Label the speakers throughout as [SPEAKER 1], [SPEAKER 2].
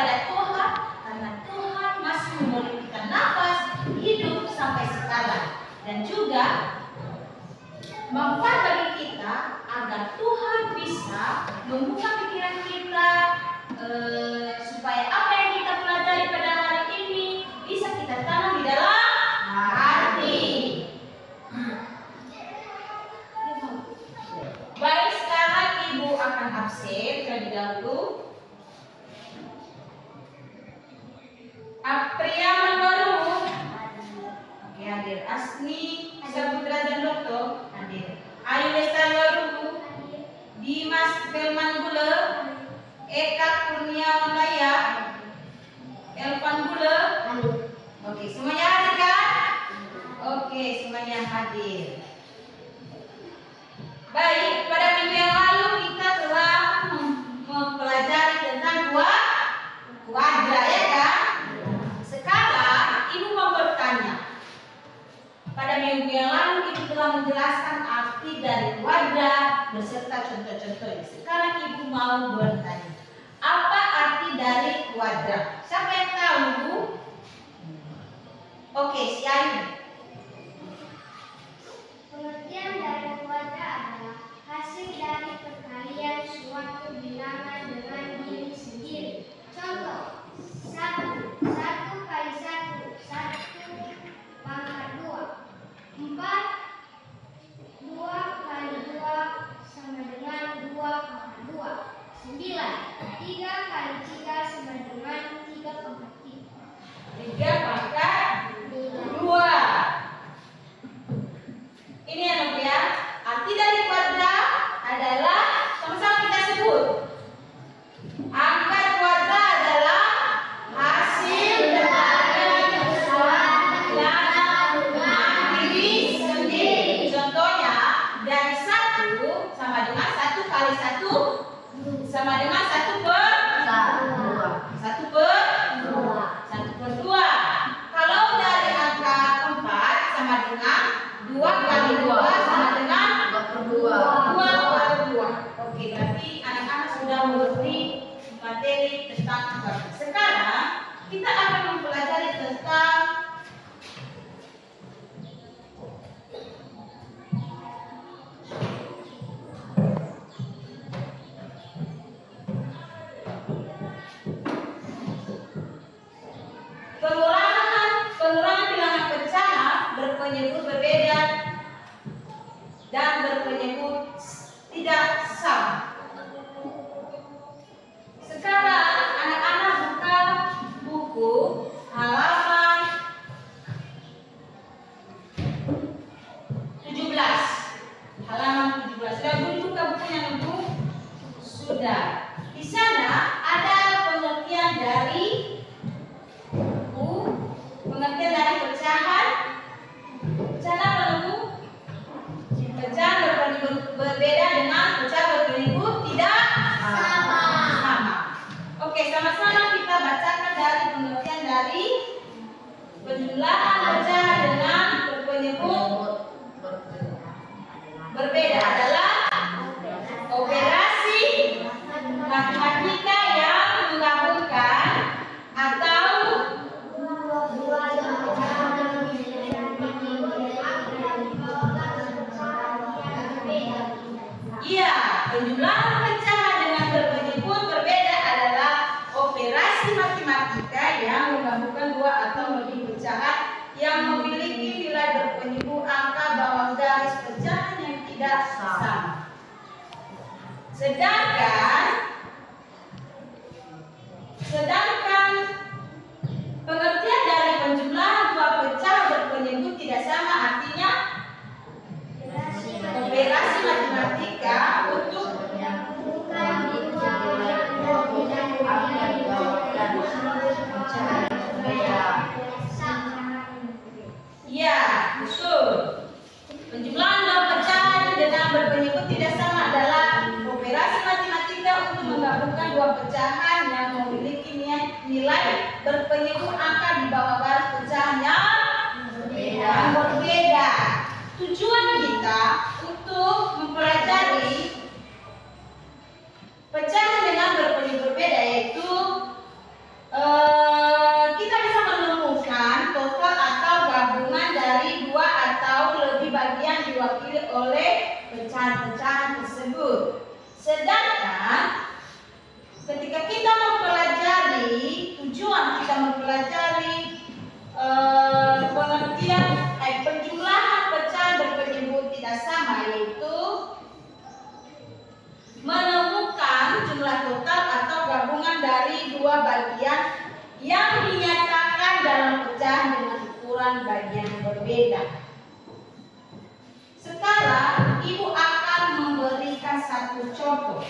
[SPEAKER 1] kepada Tuhan karena Tuhan masih memberi kita nafas hidup sampai sekarang, dan juga manfaat bagi kita agar Tuhan bisa membuka pikiran kita supaya apa yang kita pelajari pada hari ini bisa kita tanam di dalam hati. Baik, sekarang Ibu akan absen terlebih dahulu. Priaman baru. Oke, hadir. Asni Saputra dan Dokter hadir. Ayu Lestari baru. Dimas Firman Gule, Eka Kurniawan, Elvan Gule. Oke, semuanya hadir kan? Oke, semuanya hadir. Baik, pada minggu yang lalu kita telah mempelajari tentang kuadrat, ya kan? Sekarang Ibu mau bertanya. Pada minggu yang lalu Ibu telah menjelaskan arti dari kuadrat beserta contoh-contohnya. Sekarang Ibu mau bertanya, apa arti dari kuadrat? Siapa yang tahu, Bu? Oke, si Ayu.
[SPEAKER 2] Pengertian dari kuadrat adalah hasil dari perkalian suatu bilangan dengan diri sendiri. Contoh, 1 kali 1, 1 pangkat 2. 4, 2 kali 2 sama dengan 2 pangkat 2. 9, 3 kali 3 sama dengan 3 pangkat 3.
[SPEAKER 1] 3 pangkat 2. Ini ya, Bu ya. Arti dari kuadrat adalah sama-sama kita sebut. Angka kuadrat adalah hasil dari suatu bilangan dengan diri sendiri. Contohnya, dari 1 sama dengan 1 kali 1 sama dengan 1 per 2. Kalau dari angka 4 sama dengan 2 kali 2 sama dengan 2 per 2. Oke, berarti anak-anak sudah mengerti materi tentang kuadrat. Sekarang kita akan mempelajari tentang pengurangan bilangan pecahan berpenyebut berbeda dan berpenyebut tidak sama. Sekarang anak-anak buka buku halaman 17. Halaman 17. Sudah buka bukunya, Bu? Sudah. Di sana ada pengertian dari pecahan dari dua bagian yang dinyatakan dalam pecahan dengan ukuran bagian yang berbeda. Sekarang Ibu akan memberikan satu contoh.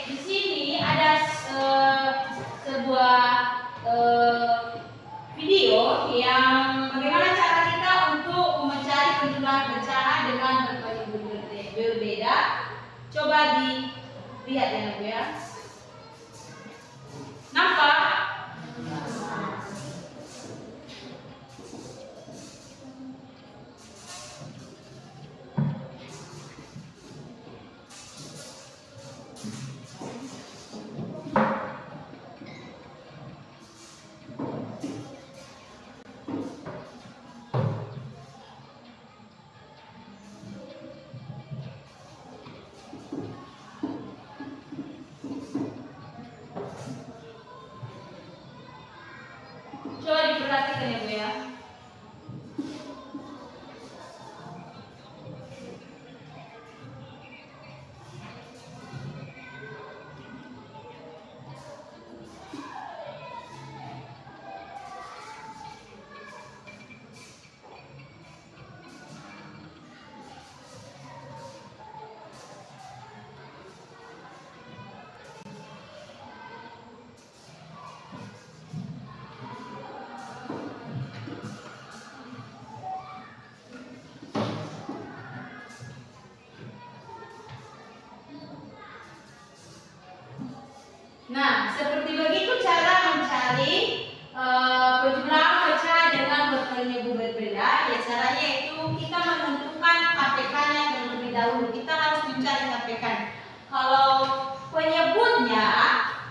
[SPEAKER 1] di sini ada sebuah video yang bagaimana cara kita untuk mencari penjumlahan pecahan dengan berbagai berbeda. Coba dilihat ya Bu ya. Nampak? Coba diperhatikan ya Bu ya. Nah, seperti begitu cara mencari penjumlahan pecahan dengan berbagai berbeda. Ya, caranya itu kita menentukan KPK-nya terlebih dahulu. Kita harus mencari KPK. Kalau penyebutnya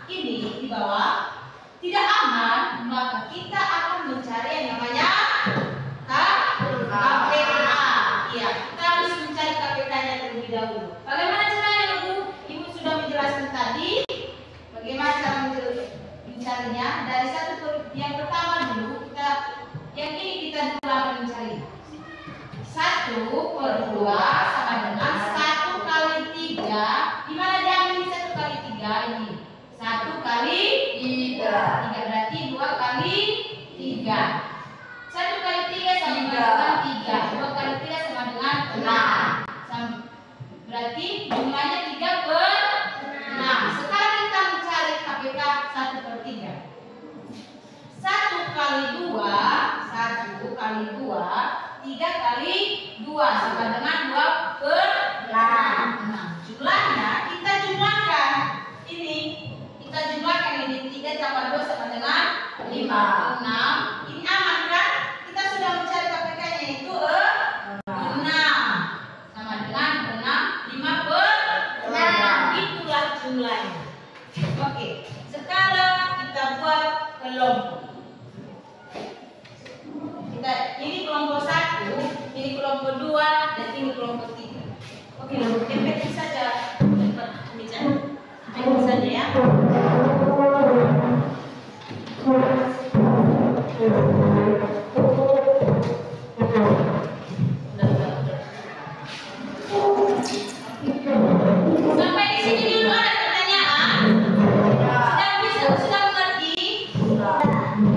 [SPEAKER 1] ini di bawah tidak aman, maka kita akan mencari yang namanya KPK. Iya, kita harus mencari KPK-nya terlebih dahulu. Bagaimana caranya, Ibu? Ibu sudah menjelaskan tadi. Bagaimana cara mencarinya? Dari yang pertama dulu yang ini kita dulu akan mencari 1/2 sama dengan 1 kali 3. Di mana diambil 1 kali 3 ini? 1 kali 3. 3 berarti 2 kali 3. 1 kali 3 sama dengan 3. 2 kali 3 sama dengan 6. Berarti jumlahnya 3/6. Sekarang kita mencari KPK 1/3. 1 kali 2, 3 kali 2 sama dengan 2/6. Jumlahnya kita jumlahkan. Kita jumlahkan ini 3 tambah 2 sama dengan 5. 6. Ini aman kan? Kita sudah mencari KPK-nya itu 6. Sama dengan 6, 5/6. Itulah jumlahnya. Oke, sekarang kita buat kelompok. Ini kelompok 1, ini kelompok 2, dan ini kelompok 3. Oke, tempetin saja. Tempetin saja ya. Sampai di sini dulu ada pertanyaan? Sudah mengerti?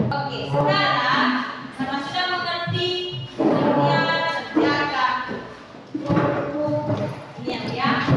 [SPEAKER 1] Oke, sekarang karena sudah mengerti pengertian kerjakan. Lihat ya.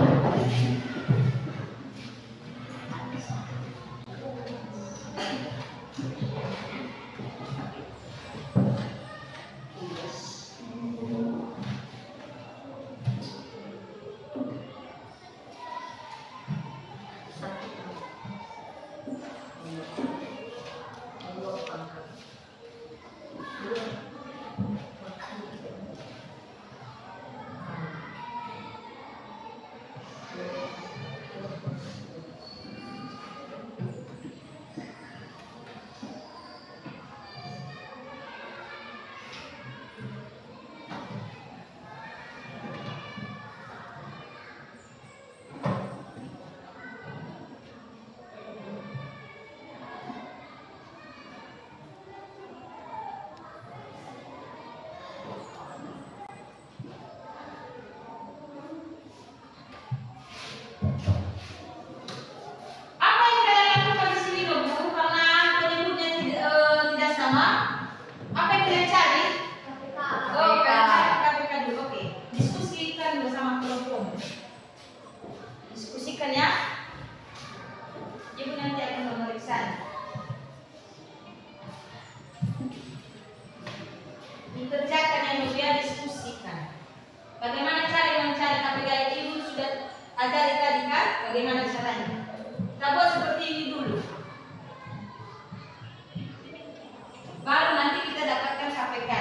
[SPEAKER 1] Ibu nanti akan memeriksa. Dikerjakan yang mulia, diskusikan. Bagaimana cara mencari KPK? Ibu sudah ajari tadi kan? Bagaimana caranya? Kita buat seperti ini dulu. Baru nanti kita dapatkan KPK.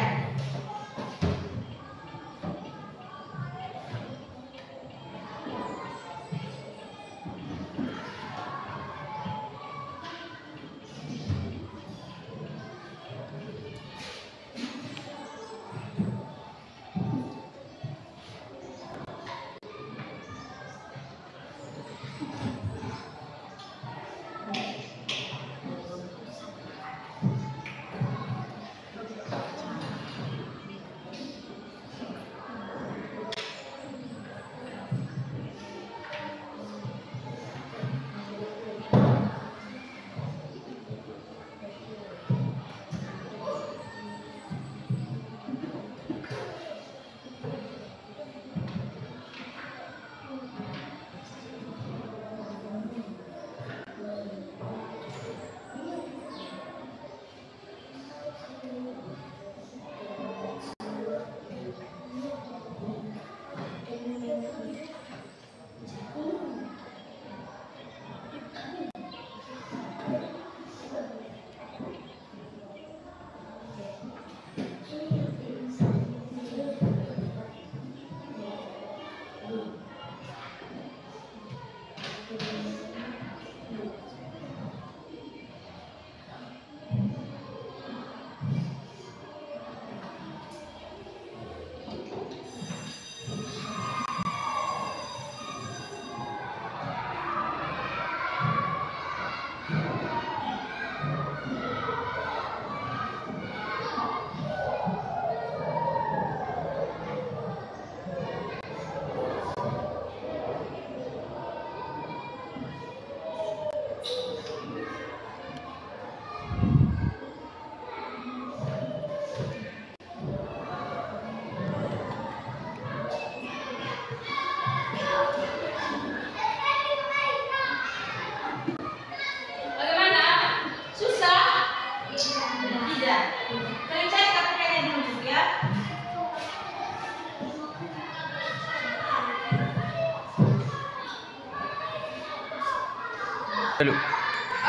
[SPEAKER 3] Dulu.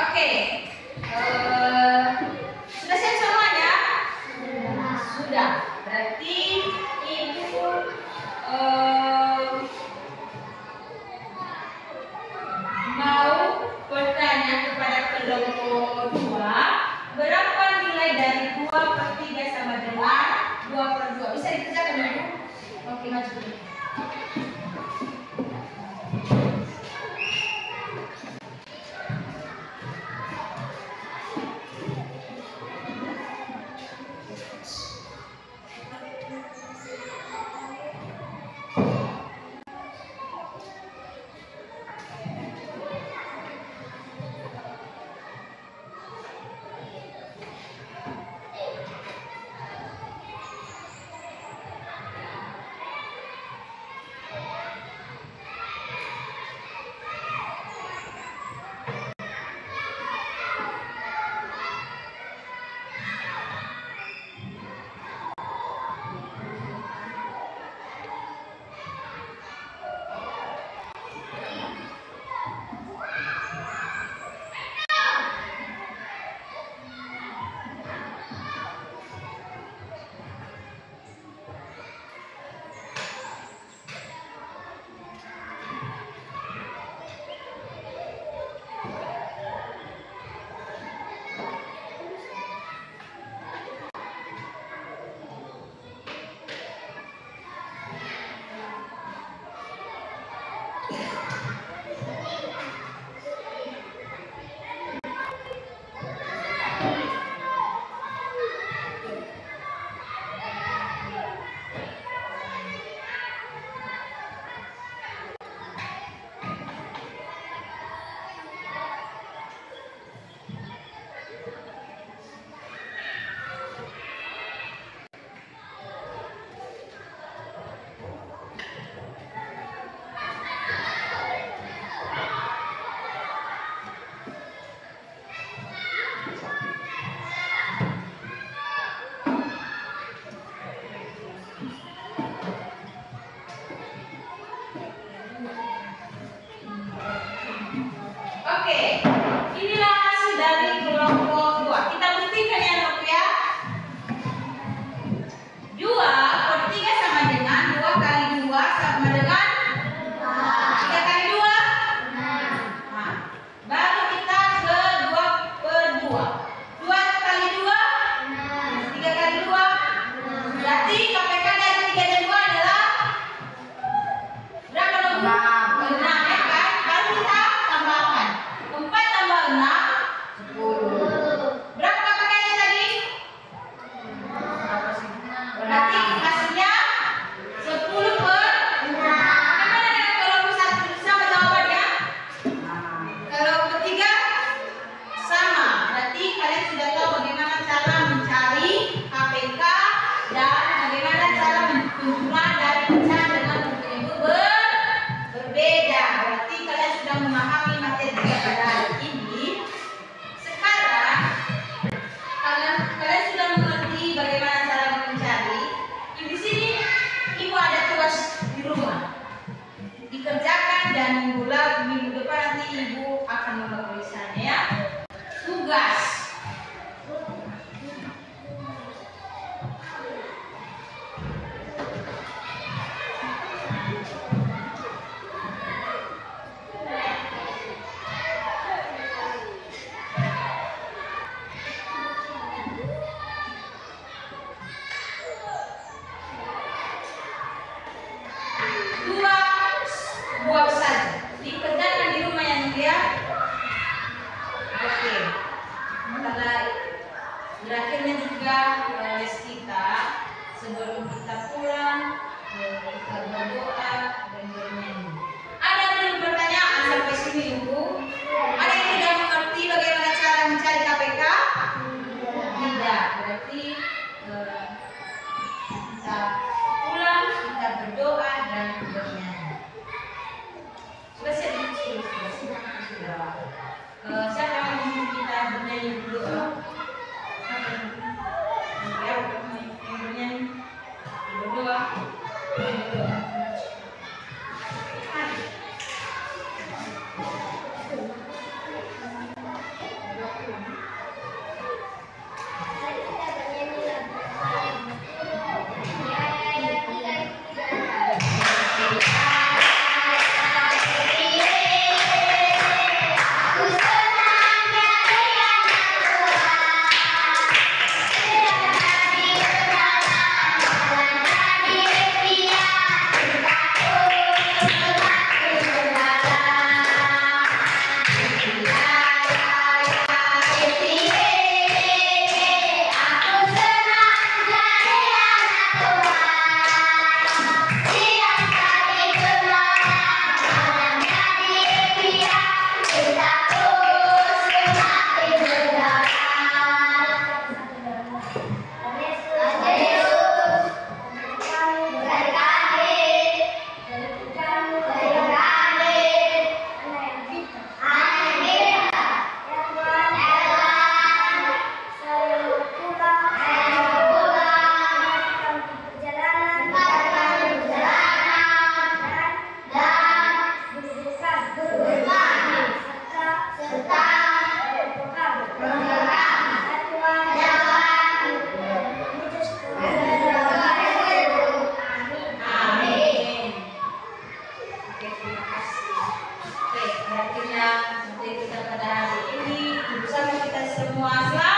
[SPEAKER 1] Oke. Sudah siap semuanya? Sudah. Berarti Ibu mau bertanya kepada kelompok 2, berapa nilai dari 2/3 sama dengan 2/2? Bisa dikerjakan dulu? Oke, maju dulu. tugas. Dua buah saja dikerjakan di rumah yang dia. Oke, karena berakhirnya juga les kita, sebelum kita pulang kita berdoa dan bernyanyi. Ada yang belum pertanyaan sampai sini Ibu? Ada yang tidak mengerti bagaimana cara mencari KPK? Tidak, berarti kita pulang, kita berdoa dan bernyanyi. Sudah siap? Sudah. Siapa yang mau kita bernyanyi berdoa? Ya, yang bernyanyi berdoa. Akhirnya seperti kita pada hari ini, bersama kita semua.